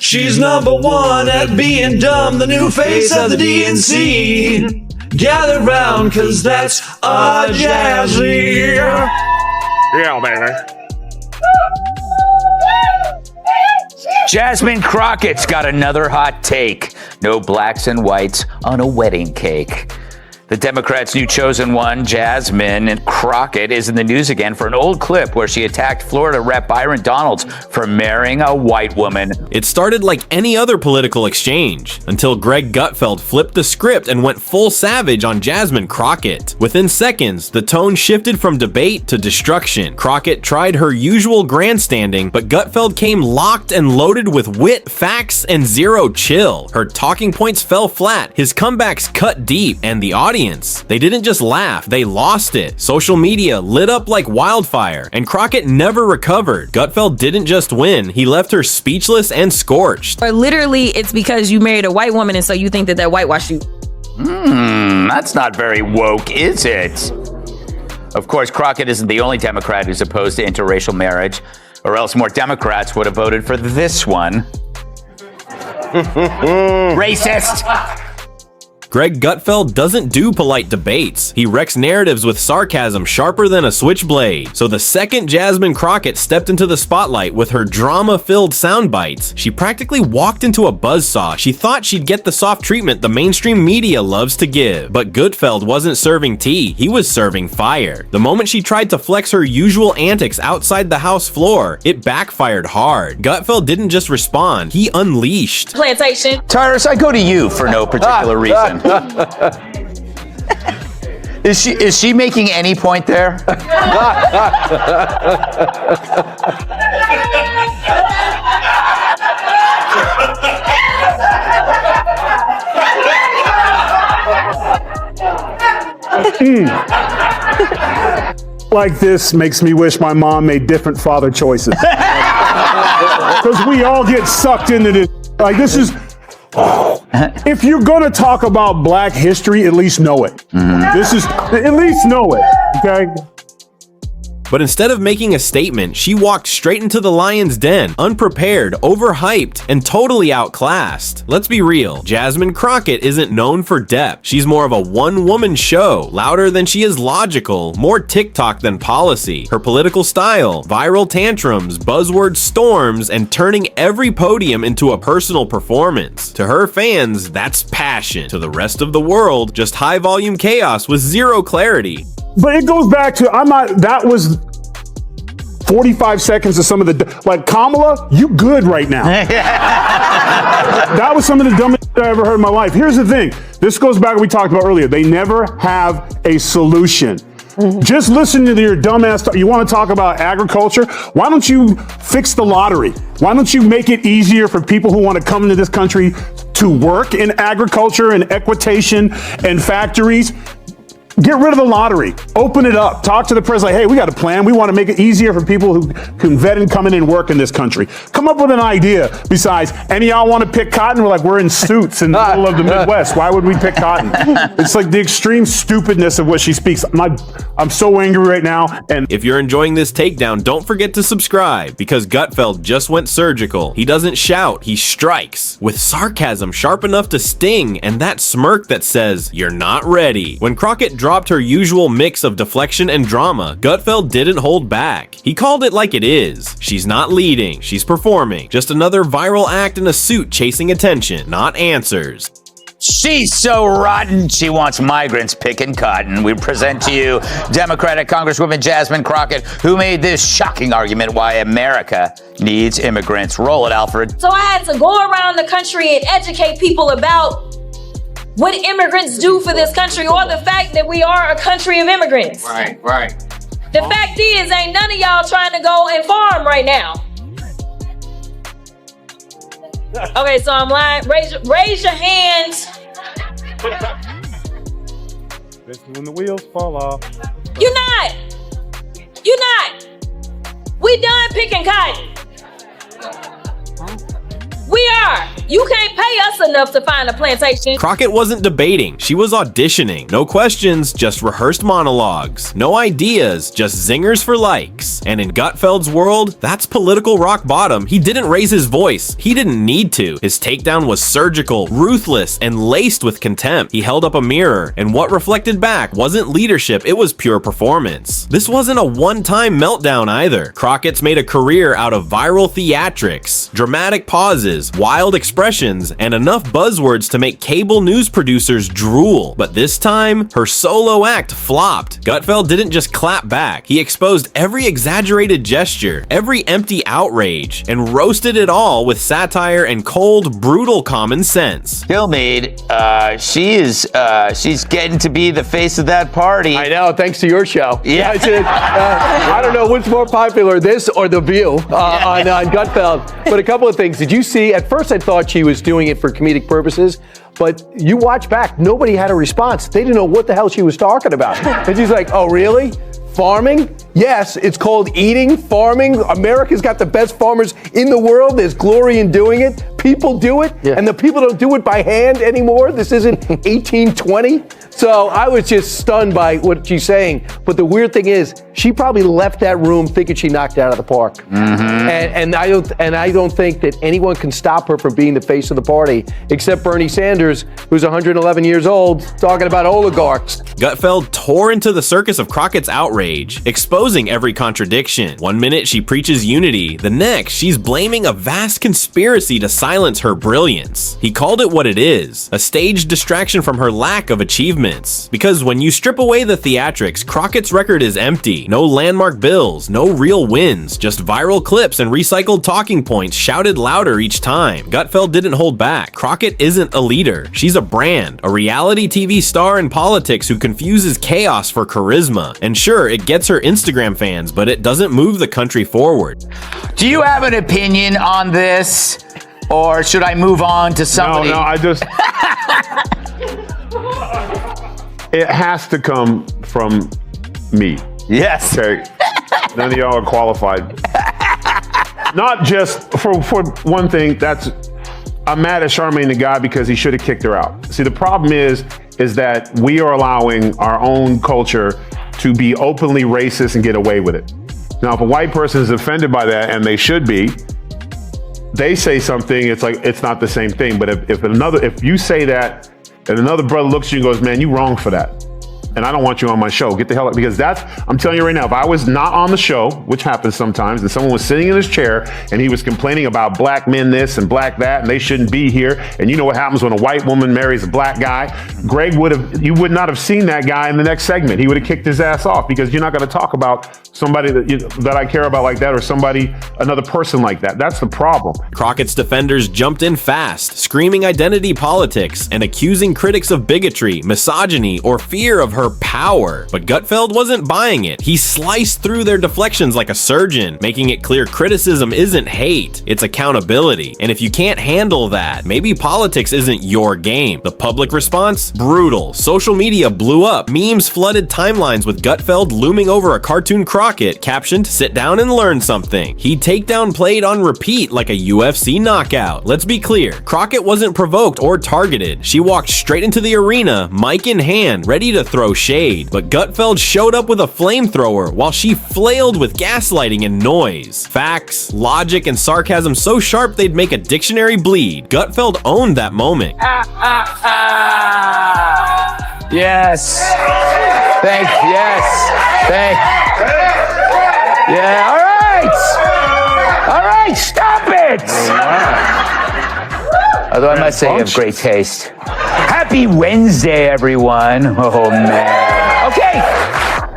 She's #1 at being dumb, the new face of the DNC. Gather round, cause that's a Jasmine. Yeah, baby. Jasmine Crockett's got another hot take. No blacks and whites on a wedding cake. The Democrats' new chosen one, Jasmine Crockett, is in the news again for an old clip where she attacked Florida Rep. Byron Donalds for marrying a white woman. It started like any other political exchange, until Greg Gutfeld flipped the script and went full savage on Jasmine Crockett. Within seconds, the tone shifted from debate to destruction. Crockett tried her usual grandstanding, but Gutfeld came locked and loaded with wit, facts, and zero chill. Her talking points fell flat, his comebacks cut deep, and the audience, they didn't just laugh, they lost it. Social media lit up like wildfire, and Crockett never recovered. Gutfeld didn't just win, he left her speechless and scorched. Or literally, it's because you married a white woman and so you think that whitewashed you. That's not very woke, is it? Of course, Crockett isn't the only Democrat who's opposed to interracial marriage, or else more Democrats would have voted for this one. Racist! Greg Gutfeld doesn't do polite debates. He wrecks narratives with sarcasm sharper than a switchblade. So the second Jasmine Crockett stepped into the spotlight with her drama-filled sound bites, she practically walked into a buzzsaw. She thought she'd get the soft treatment the mainstream media loves to give. But Gutfeld wasn't serving tea, he was serving fire. The moment she tried to flex her usual antics outside the House floor, it backfired hard. Gutfeld didn't just respond, he unleashed. Plantation. Tyrus, I go to you for no particular reason. Is she making any point there? Like this makes me wish my mom made different father choices. Because we all get sucked into this. Like, this is... If you're gonna talk about black history, at least know it. This is, at least know it, okay? But instead of making a statement, she walked straight into the lion's den, unprepared, overhyped, and totally outclassed. Let's be real, Jasmine Crockett isn't known for depth. She's more of a one-woman show, louder than she is logical, more TikTok than policy. Her political style, viral tantrums, buzzword storms, and turning every podium into a personal performance. To her fans, that's passion. To the rest of the world, just high-volume chaos with zero clarity. But it goes back to, that was 45 seconds of some of the, like, Kamala, you good right now. That was some of the dumbest shit I ever heard in my life. Here's the thing. This goes back to what we talked about earlier. They never have a solution. Just listen to your dumbass talk. You want to talk about agriculture? Why don't you fix the lottery? Why don't you make it easier for people who want to come into this country to work in agriculture and equitation and factories? Get rid of the lottery. Open it up. Talk to the president. Like, hey, we got a plan. We want to make it easier for people who can vet and come in and work in this country. Come up with an idea. Besides, any of y'all want to pick cotton? We're like, we're in suits in the middle of the Midwest. Why would we pick cotton? It's like the extreme stupidness of what she speaks. I'm so angry right now. And if you're enjoying this takedown, don't forget to subscribe, because Gutfeld just went surgical. He doesn't shout, he strikes. With sarcasm sharp enough to sting, and that smirk that says, you're not ready. When Crockett dropped her usual mix of deflection and drama, Gutfeld didn't hold back. He called it like it is. She's not leading, she's performing. Just another viral act in a suit chasing attention, not answers. She's so rotten, she wants migrants picking cotton. We present to you Democratic Congresswoman Jasmine Crockett, who made this shocking argument why America needs immigrants. Roll it, Alfred. So I had to go around the country and educate people about what immigrants do for this country, or the fact that we are a country of immigrants. Right. The fact is, ain't none of y'all trying to go and farm right now. Okay, so I'm lying. Raise your hands. this is when the wheels fall off. You're not. We done picking cotton. We are. You can't pay us enough to find a plantation. Crockett wasn't debating, she was auditioning. No questions, just rehearsed monologues. No ideas, just zingers for likes. And in Gutfeld's world, that's political rock bottom. He didn't raise his voice. He didn't need to. His takedown was surgical, ruthless, and laced with contempt. He held up a mirror, and what reflected back wasn't leadership, it was pure performance. This wasn't a one-time meltdown either. Crockett's made a career out of viral theatrics, dramatic pauses, wild expressions, and enough buzzwords to make cable news producers drool. But this time, her solo act flopped. Gutfeld didn't just clap back. He exposed every exaggerated gesture, every empty outrage, and roasted it all with satire and cold, brutal common sense. 𝐃𝐢𝐬𝐜𝐿, she's getting to be the face of that party. I know, thanks to your show. Yeah. I don't know which more popular, this or The View on Gutfeld. But a couple of things. Did you see, at first I thought she was doing it for comedic purposes, but you watch back, nobody had a response. They didn't know what the hell she was talking about. And she's like, oh, really? Farming? Yes, it's called eating, farming. America's got the best farmers in the world. There's glory in doing it. People do it, and the people don't do it by hand anymore. This isn't 1820. So I was just stunned by what she's saying. But the weird thing is, she probably left that room thinking she knocked it out of the park. And I don't think that anyone can stop her from being the face of the party, except Bernie Sanders, who's 111 years old, talking about oligarchs. Gutfeld tore into the circus of Crockett's outrage, exposing every contradiction. One minute she preaches unity, the next she's blaming a vast conspiracy to silence her brilliance. He called it what it is, a staged distraction from her lack of achievements. Because when you strip away the theatrics, Crockett's record is empty. No landmark bills, no real wins, just viral clips and recycled talking points shouted louder each time. Gutfeld didn't hold back. Crockett isn't a leader. She's a brand, a reality TV star in politics who confuses chaos for charisma. And sure, it gets her Instagram fans, but it doesn't move the country forward. Do you have an opinion on this? Or should I move on to somebody? No, I just... It has to come from me. Yes. Okay. None of y'all are qualified. Not just for one thing, I'm mad at Charmaine the guy because he should have kicked her out. See, the problem is that we are allowing our own culture to be openly racist and get away with it. Now, if a white person is offended by that, and they should be, they say something, it's like, it's not the same thing. But if you say that, and another brother looks at you and goes, man, you wrong for that. And I don't want you on my show. Get the hell out. Because I'm telling you right now, if I was not on the show, which happens sometimes, and someone was sitting in his chair and he was complaining about black men this and black that, and they shouldn't be here. And you know what happens when a white woman marries a black guy? You would not have seen that guy in the next segment. He would have kicked his ass off, because you're not going to talk about somebody that I care about like that, or another person like that. That's the problem. Crockett's defenders jumped in fast, screaming identity politics and accusing critics of bigotry, misogyny, or fear of her power. But Gutfeld wasn't buying it. He sliced through their deflections like a surgeon, making it clear criticism isn't hate, it's accountability. And if you can't handle that, maybe politics isn't your game. The public response? Brutal. Social media blew up. Memes flooded timelines with Gutfeld looming over a cartoon Crockett captioned, "Sit down and learn something." He takedown played on repeat like a UFC knockout. Let's be clear, Crockett wasn't provoked or targeted. She walked straight into the arena, mic in hand, ready to throw shade. But Gutfeld showed up with a flamethrower while she flailed with gaslighting and noise. Facts, logic, and sarcasm so sharp they'd make a dictionary bleed. Gutfeld owned that moment. Yes. Yeah, all right, stop it. Although I must say you have great taste. Happy Wednesday, everyone. Oh, man. Okay.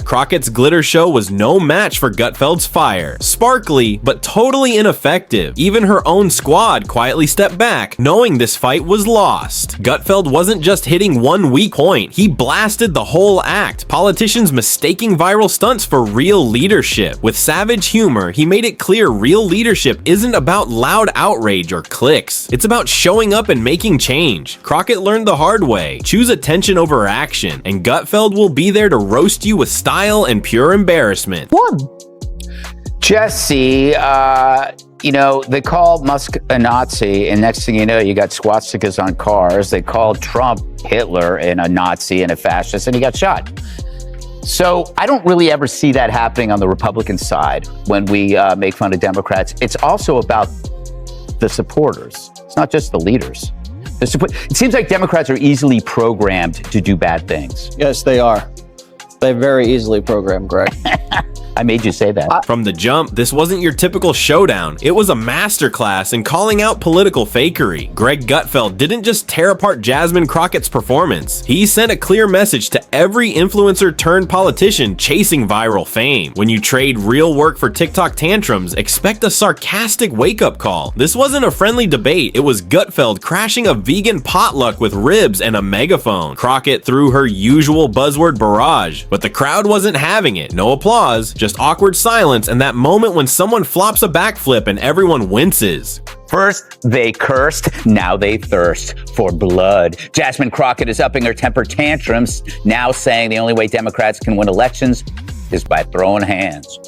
Crockett's glitter show was no match for Gutfeld's fire. Sparkly, but totally ineffective. Even her own squad quietly stepped back, knowing this fight was lost. Gutfeld wasn't just hitting one weak point, he blasted the whole act, politicians mistaking viral stunts for real leadership. With savage humor, he made it clear real leadership isn't about loud outrage or clicks. It's about showing up and making change. Crockett learned the hard way. Choose attention over action, and Gutfeld will be there to roast you with style and pure embarrassment. Jesse, they called Musk a Nazi, and next thing you know, you got swastikas on cars. They called Trump Hitler and a Nazi and a fascist, and he got shot. So I don't really ever see that happening on the Republican side when we make fun of Democrats. It's also about the supporters. It's not just the leaders. It seems like Democrats are easily programmed to do bad things. Yes, they are. They're very easily programmed, Greg. I made you say that. From the jump, this wasn't your typical showdown. It was a masterclass in calling out political fakery. Greg Gutfeld didn't just tear apart Jasmine Crockett's performance. He sent a clear message to every influencer turned politician chasing viral fame. When you trade real work for TikTok tantrums, expect a sarcastic wake-up call. This wasn't a friendly debate. It was Gutfeld crashing a vegan potluck with ribs and a megaphone. Crockett threw her usual buzzword barrage, but the crowd wasn't having it. No applause, just awkward silence and that moment when someone flops a backflip and everyone winces. First, they cursed, now they thirst for blood. Jasmine Crockett is upping her temper tantrums, now saying the only way Democrats can win elections is by throwing hands.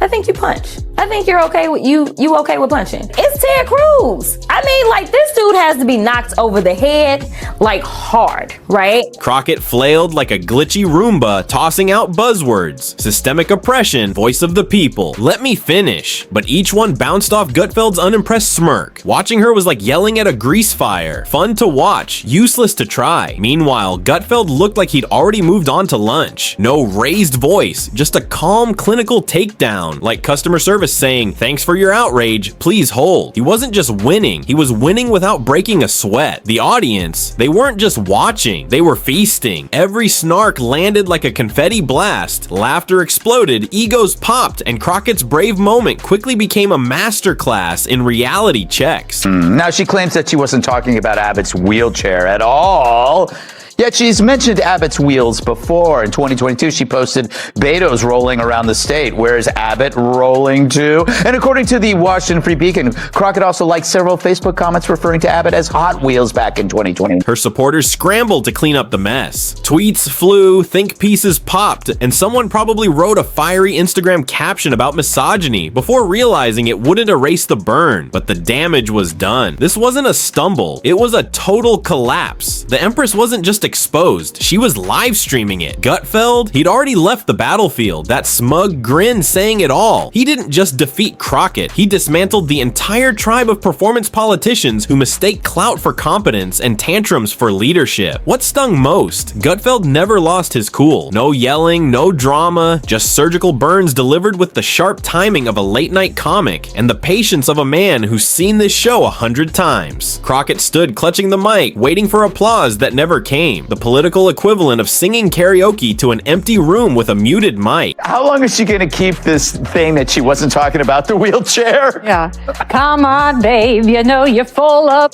I think you punch. I think you're okay with you okay with punching. It's Ted Cruz. I mean, like, this dude has to be knocked over the head, like, hard, right? Crockett flailed like a glitchy Roomba, tossing out buzzwords. Systemic oppression, voice of the people, let me finish. But each one bounced off Gutfeld's unimpressed smirk. Watching her was like yelling at a grease fire. Fun to watch, useless to try. Meanwhile, Gutfeld looked like he'd already moved on to lunch. No raised voice, just a calm clinical takedown. Like customer service saying, thanks for your outrage, please hold. He wasn't just winning, he was winning without breaking a sweat. The audience, they weren't just watching, they were feasting. Every snark landed like a confetti blast, laughter exploded, egos popped, and Crockett's brave moment quickly became a masterclass in reality checks. Now she claims that she wasn't talking about Abbott's wheelchair at all. Yet she's mentioned Abbott's wheels before. In 2022, she posted Beto's rolling around the state. Where's Abbott rolling to? And according to the Washington Free Beacon, Crockett also liked several Facebook comments referring to Abbott as Hot Wheels back in 2020. Her supporters scrambled to clean up the mess. Tweets flew, think pieces popped, and someone probably wrote a fiery Instagram caption about misogyny before realizing it wouldn't erase the burn. But the damage was done. This wasn't a stumble. It was a total collapse. The Empress wasn't just exposed, she was live streaming it. Gutfeld, he'd already left the battlefield, that smug grin saying it all. He didn't just defeat Crockett, he dismantled the entire tribe of performance politicians who mistake clout for competence and tantrums for leadership. What stung most? Gutfeld never lost his cool. No yelling, no drama, just surgical burns delivered with the sharp timing of a late night comic and the patience of a man who's seen this show 100 times. Crockett stood clutching the mic, waiting for applause that never came. The political equivalent of singing karaoke to an empty room with a muted mic. How long is she gonna keep this thing that she wasn't talking about, the wheelchair? Yeah. Come on, babe, you know you're full of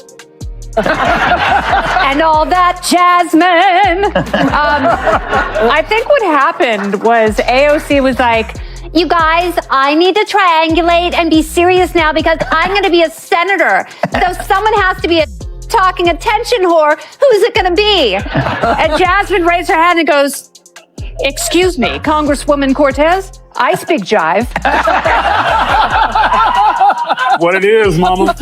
and all that, Jasmine. I think what happened was AOC was like, you guys, I need to triangulate and be serious now because I'm going to be a senator. So someone has to be a talking attention whore. Who's it going to be? And Jasmine raised her hand and goes, excuse me, Congresswoman Cortez, I speak jive. What it is, mama.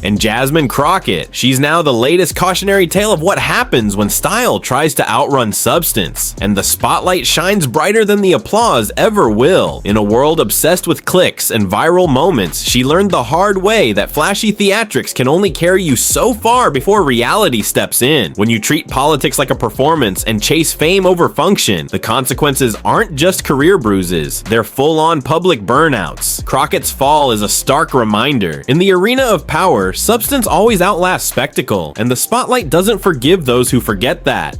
And Jasmine Crockett, she's now the latest cautionary tale of what happens when style tries to outrun substance. And the spotlight shines brighter than the applause ever will. In a world obsessed with clicks and viral moments, she learned the hard way that flashy theatrics can only carry you so far before reality steps in. When you treat politics like a performance and chase fame over function, the consequences aren't just career bruises, they're full-on public burnouts. Crockett's fall is a stark reminder. In the arena of power, substance always outlasts spectacle, and the spotlight doesn't forgive those who forget that.